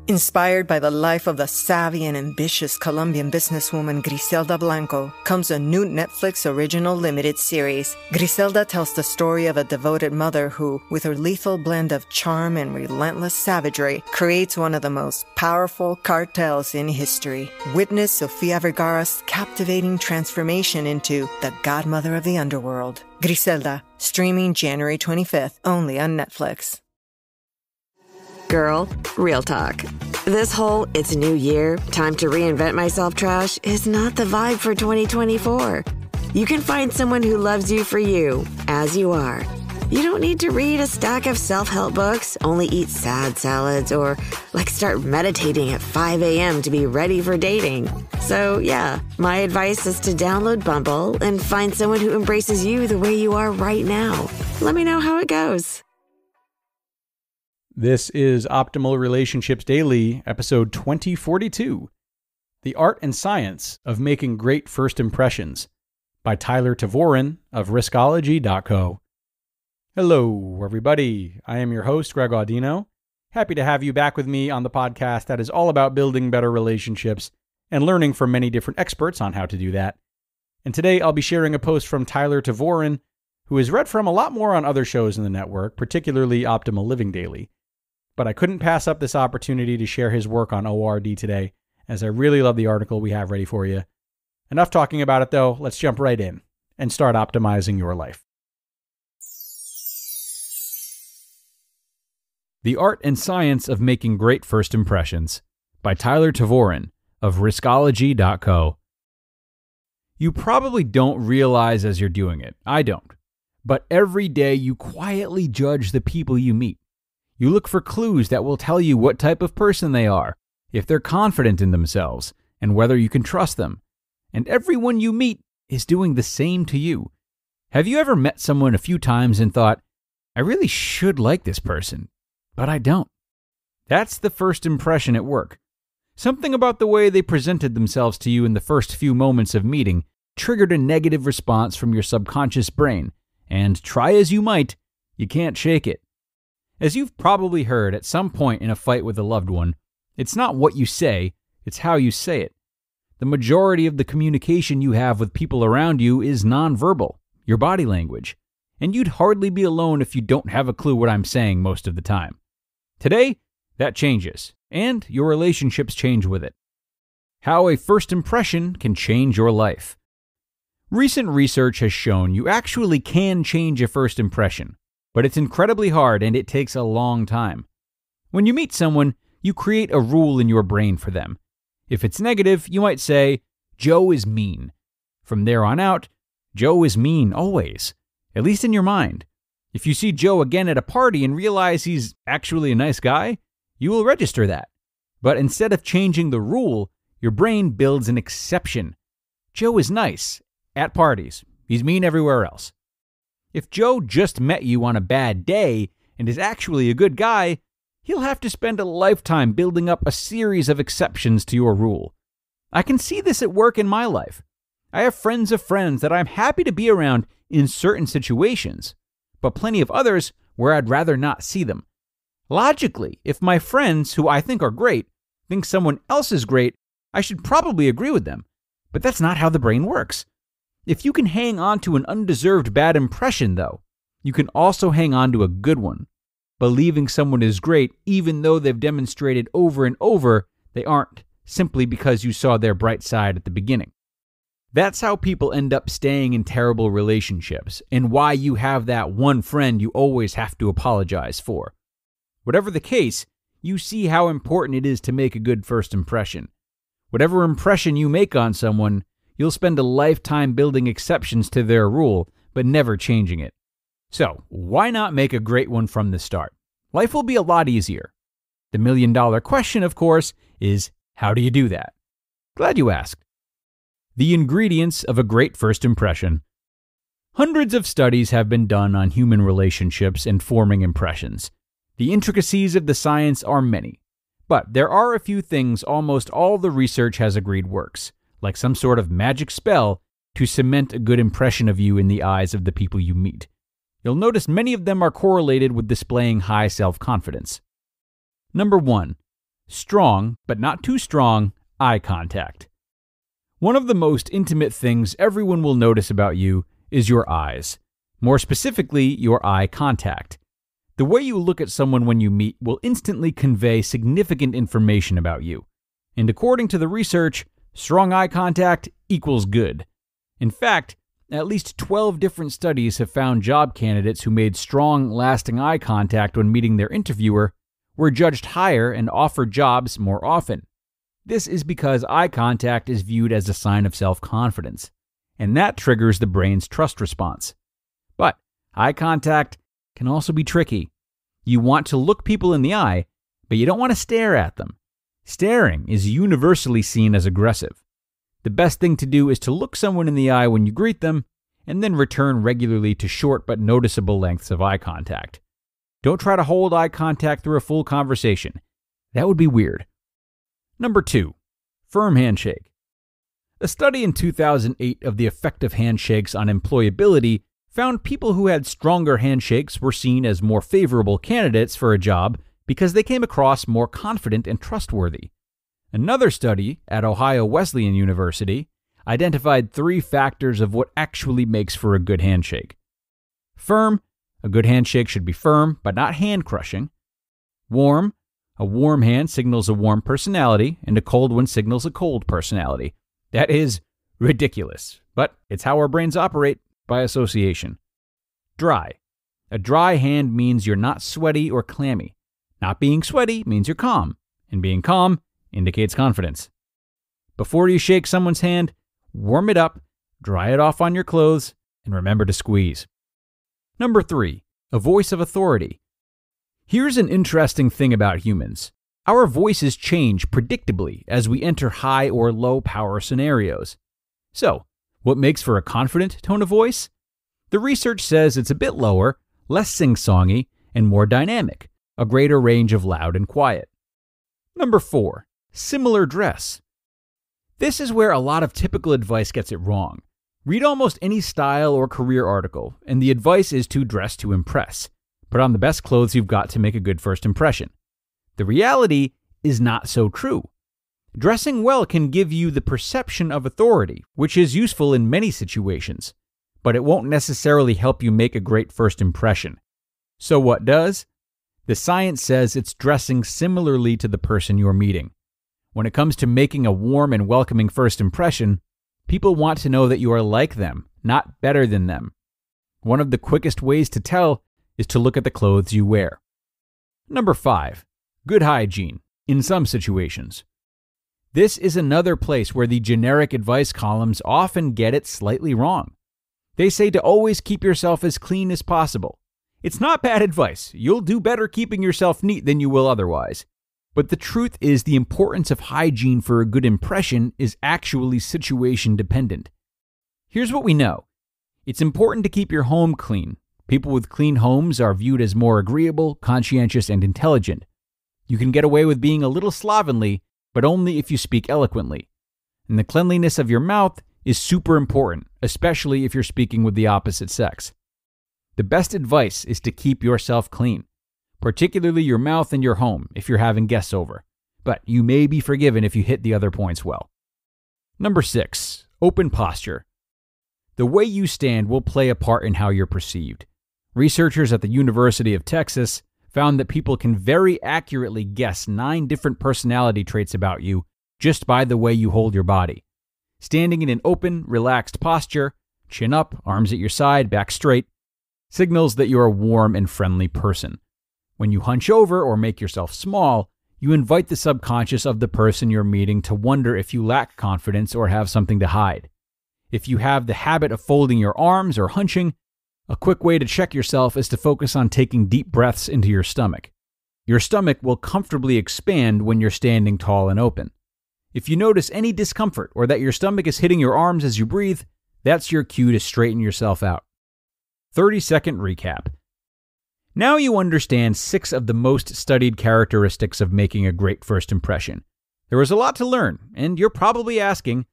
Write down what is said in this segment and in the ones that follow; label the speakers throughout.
Speaker 1: Inspired by the life of the savvy and ambitious Colombian businesswoman Griselda Blanco comes a new Netflix original limited series. Griselda tells the story of a devoted mother who, with her lethal blend of charm and relentless savagery, creates one of the most powerful cartels in history. Witness Sofia Vergara's captivating transformation into the godmother of the underworld. Griselda, streaming January 25th, only on Netflix.
Speaker 2: Girl, real talk. This whole "it's a new year, time to reinvent myself" trash is not the vibe for 2024. You can find someone who loves you for you, as you are. You don't need to read a stack of self-help books, only eat sad salads, or start meditating at 5 a.m. to be ready for dating. So yeah, my advice is to download Bumble and find someone who embraces you the way you are right now. Let me know how it goes.
Speaker 3: This is Optimal Relationships Daily, episode 2042, The Art and Science of Making Great First Impressions, by Tyler Tervooren of Riskology.co. Hello, everybody. I am your host, Greg Audino. Happy to have you back with me on the podcast that is all about building better relationships and learning from many different experts on how to do that. And today I'll be sharing a post from Tyler Tervooren, who is read from a lot more on other shows in the network, particularly Optimal Living Daily. But I couldn't pass up this opportunity to share his work on ORD today, as I really love the article we have ready for you. Enough talking about it, though. Let's jump right in and start optimizing your life. The Art and Science of Making Great First Impressions, by Tyler Tervooren of Riskology.co. You probably don't realize as you're doing it. I don't. But every day you quietly judge the people you meet. You look for clues that will tell you what type of person they are, if they're confident in themselves, and whether you can trust them. And everyone you meet is doing the same to you. Have you ever met someone a few times and thought, I really should like this person, but I don't? That's the first impression at work. Something about the way they presented themselves to you in the first few moments of meeting triggered a negative response from your subconscious brain, and try as you might, you can't shake it. As you've probably heard at some point in a fight with a loved one, it's not what you say, it's how you say it. The majority of the communication you have with people around you is nonverbal, your body language. And you'd hardly be alone if you don't have a clue what I'm saying most of the time. Today, that changes, and your relationships change with it. How a first impression can change your life. Recent research has shown you actually can change a first impression. But it's incredibly hard and it takes a long time. When you meet someone, you create a rule in your brain for them. If it's negative, you might say, Joe is mean. From there on out, Joe is mean always, at least in your mind. If you see Joe again at a party and realize he's actually a nice guy, you will register that. But instead of changing the rule, your brain builds an exception. Joe is nice at parties. He's mean everywhere else. If Joe just met you on a bad day and is actually a good guy, he'll have to spend a lifetime building up a series of exceptions to your rule. I can see this at work in my life. I have friends of friends that I'm happy to be around in certain situations, but plenty of others where I'd rather not see them. Logically, if my friends, who I think are great, think someone else is great, I should probably agree with them. But that's not how the brain works. If you can hang on to an undeserved bad impression, though, you can also hang on to a good one. Believing someone is great even though they've demonstrated over and over they aren't, simply because you saw their bright side at the beginning. That's how people end up staying in terrible relationships, and why you have that one friend you always have to apologize for. Whatever the case, you see how important it is to make a good first impression. Whatever impression you make on someone, you'll spend a lifetime building exceptions to their rule, but never changing it. So, why not make a great one from the start? Life will be a lot easier. The million-dollar question, of course, is how do you do that? Glad you asked. The ingredients of a great first impression. Hundreds of studies have been done on human relationships and forming impressions. The intricacies of the science are many, but there are a few things almost all the research has agreed works, like some sort of magic spell to cement a good impression of you in the eyes of the people you meet. You'll notice many of them are correlated with displaying high self-confidence. Number 1. strong, but not too strong, eye contact. One of the most intimate things everyone will notice about you is your eyes. More specifically, your eye contact. The way you look at someone when you meet will instantly convey significant information about you. And according to the research, strong eye contact equals good. In fact, at least 12 different studies have found job candidates who made strong, lasting eye contact when meeting their interviewer were judged higher and offered jobs more often. This is because eye contact is viewed as a sign of self-confidence, and that triggers the brain's trust response. But eye contact can also be tricky. You want to look people in the eye, but you don't want to stare at them. Staring is universally seen as aggressive. The best thing to do is to look someone in the eye when you greet them, and then return regularly to short but noticeable lengths of eye contact. Don't try to hold eye contact through a full conversation. That would be weird. Number 2, firm handshake. A study in 2008 of the effect of handshakes on employability found people who had stronger handshakes were seen as more favorable candidates for a job because they came across more confident and trustworthy. Another study at Ohio Wesleyan University identified 3 factors of what actually makes for a good handshake. Firm, a good handshake should be firm but not hand-crushing. Warm, a warm hand signals a warm personality, and a cold one signals a cold personality. That is ridiculous, but it's how our brains operate by association. Dry. A dry hand means you're not sweaty or clammy. Not being sweaty means you're calm, and being calm indicates confidence. Before you shake someone's hand, warm it up, dry it off on your clothes, and remember to squeeze. Number 3, a voice of authority. Here's an interesting thing about humans. Our voices change predictably as we enter high or low power scenarios. So, what makes for a confident tone of voice? The research says it's a bit lower, less sing-songy, and more dynamic, a greater range of loud and quiet. Number 4, similar dress. This is where a lot of typical advice gets it wrong. Read almost any style or career article, and the advice is to dress to impress. Put on the best clothes you've got to make a good first impression. The reality is not so true. Dressing well can give you the perception of authority, which is useful in many situations, but it won't necessarily help you make a great first impression. So what does? The science says it's dressing similarly to the person you're meeting. When it comes to making a warm and welcoming first impression, people want to know that you are like them, not better than them. One of the quickest ways to tell is to look at the clothes you wear. Number 5, good hygiene, in some situations. This is another place where the generic advice columns often get it slightly wrong. They say to always keep yourself as clean as possible. It's not bad advice. You'll do better keeping yourself neat than you will otherwise. But the truth is the importance of hygiene for a good impression is actually situation dependent. Here's what we know. It's important to keep your home clean. People with clean homes are viewed as more agreeable, conscientious, and intelligent. You can get away with being a little slovenly, but only if you speak eloquently. And the cleanliness of your mouth is super important, especially if you're speaking with the opposite sex. The best advice is to keep yourself clean, particularly your mouth and your home if you're having guests over, but you may be forgiven if you hit the other points well. Number 6, open posture. The way you stand will play a part in how you're perceived. Researchers at the University of Texas found that people can very accurately guess 9 different personality traits about you just by the way you hold your body. Standing in an open, relaxed posture, chin up, arms at your side, back straight, signals that you're a warm and friendly person. When you hunch over or make yourself small, you invite the subconscious of the person you're meeting to wonder if you lack confidence or have something to hide. If you have the habit of folding your arms or hunching, a quick way to check yourself is to focus on taking deep breaths into your stomach. Your stomach will comfortably expand when you're standing tall and open. If you notice any discomfort or that your stomach is hitting your arms as you breathe, that's your cue to straighten yourself out. 30-second recap. Now you understand 6 of the most studied characteristics of making a great first impression. There was a lot to learn, and you're probably asking,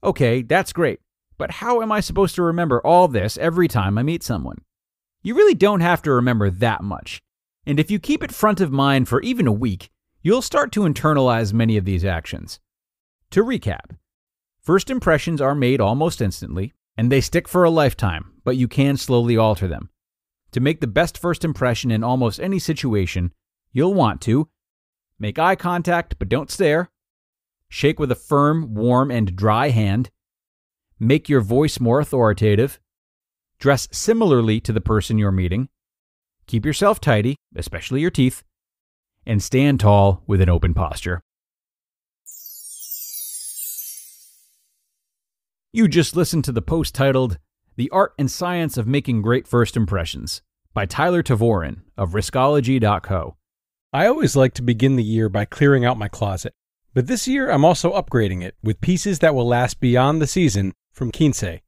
Speaker 3: okay, that's great, but how am I supposed to remember all this every time I meet someone? You really don't have to remember that much. And if you keep it front of mind for even a week, you'll start to internalize many of these actions. To recap, first impressions are made almost instantly, and they stick for a lifetime, but you can slowly alter them. To make the best first impression in almost any situation, you'll want to make eye contact but don't stare, shake with a firm, warm, and dry hand, make your voice more authoritative, dress similarly to the person you're meeting, keep yourself tidy, especially your teeth, and stand tall with an open posture. You just listened to the post titled, "The Art and Science of Making Great First Impressions" by Tyler Tervooren of Riskology.co.
Speaker 4: I always like to begin the year by clearing out my closet, but this year I'm also upgrading it with pieces that will last beyond the season from Kinsey.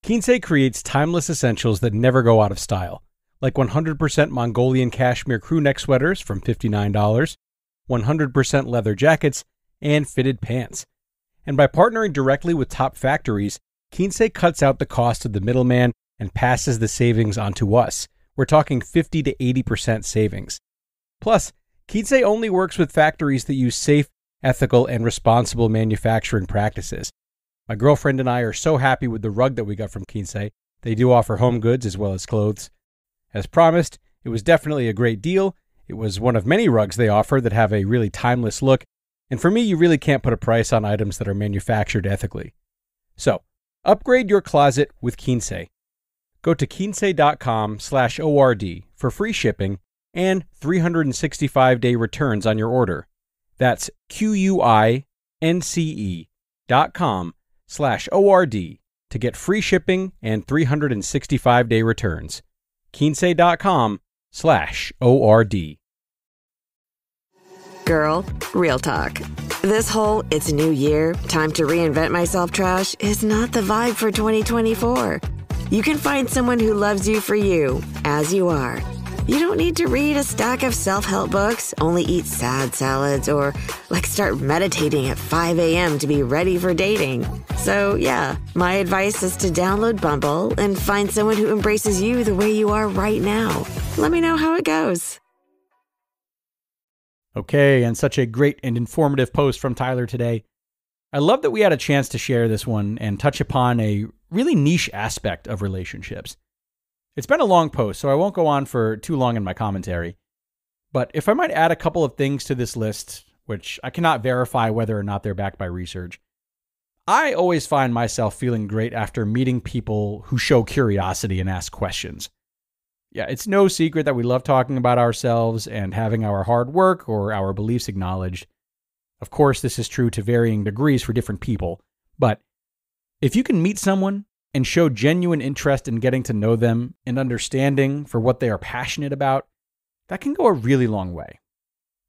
Speaker 4: Kinsey creates timeless essentials that never go out of style, like 100% Mongolian cashmere crew neck sweaters from $59, 100% leather jackets, and fitted pants. And by partnering directly with top factories, Kinsey cuts out the cost of the middleman and passes the savings on to us. We're talking 50 to 80% savings. Plus, Kinsey only works with factories that use safe, ethical, and responsible manufacturing practices. My girlfriend and I are so happy with the rug that we got from Kinsey. They do offer home goods as well as clothes. As promised, it was definitely a great deal. It was one of many rugs they offer that have a really timeless look. And for me, you really can't put a price on items that are manufactured ethically. So, upgrade your closet with Kinsey. Go to kinsey.com/ORD for free shipping and 365-day returns on your order. That's QUINCE.com/ORD to get free shipping and 365-day returns. Kinsey.com/ORD.
Speaker 2: Girl, real talk. This whole "it's a new year, time to reinvent myself" trash is not the vibe for 2024. You can find someone who loves you for you, as you are. You don't need to read a stack of self-help books, only eat sad salads, or start meditating at 5 a.m. to be ready for dating. So yeah, my advice is to download Bumble and find someone who embraces you the way you are right now. Let me know how it goes.
Speaker 3: Okay, and such a great and informative post from Tyler today. I love that we had a chance to share this one and touch upon a really niche aspect of relationships. It's been a long post, so I won't go on for too long in my commentary. But if I might add a couple of things to this list, which I cannot verify whether or not they're backed by research, I always find myself feeling great after meeting people who show curiosity and ask questions. Yeah, it's no secret that we love talking about ourselves and having our hard work or our beliefs acknowledged. Of course, this is true to varying degrees for different people, but if you can meet someone and show genuine interest in getting to know them and understanding for what they are passionate about, that can go a really long way.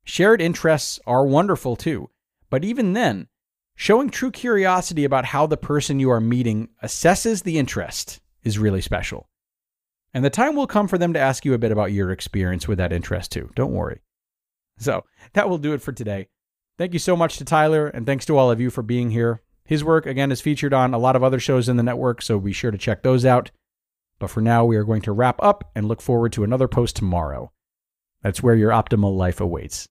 Speaker 3: Shared interests are wonderful too, but even then, showing true curiosity about how the person you are meeting assesses the interest is really special. And the time will come for them to ask you a bit about your experience with that interest too. Don't worry. So that will do it for today. Thank you so much to Tyler, and thanks to all of you for being here. His work, again, is featured on a lot of other shows in the network, so be sure to check those out. But for now, we are going to wrap up and look forward to another post tomorrow. That's where your optimal life awaits.